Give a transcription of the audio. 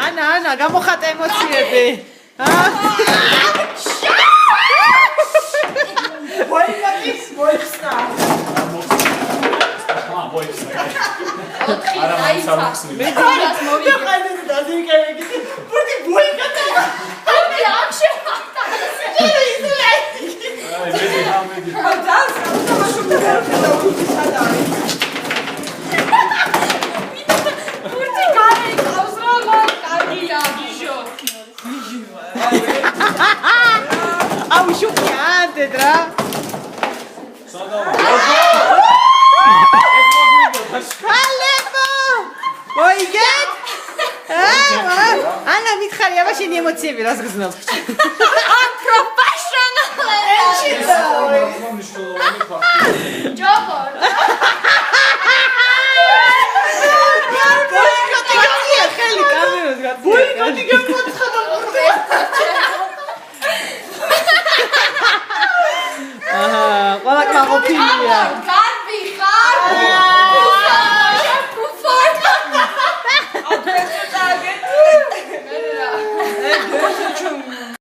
ანა, გამოხატე ემოციები. ვაიმაკის მოიხსნა. არა მაიცახსნი. მე დარას მოვიდა. ხაიდი დაზიკები. პურტი ბოიკატა. ამი აქ შეახტა. Au șocheante, dra! Alepo! Oiget! Ana, mitxari, aba შენი ემოციები რას გზნობ? Unprofessional! ჯობორ! ხელი კამერას გაწევ. ბოიკოტი გემოცხადა მურდე. აჰა, ყველა კმაყოფილია. გარბი ხარ!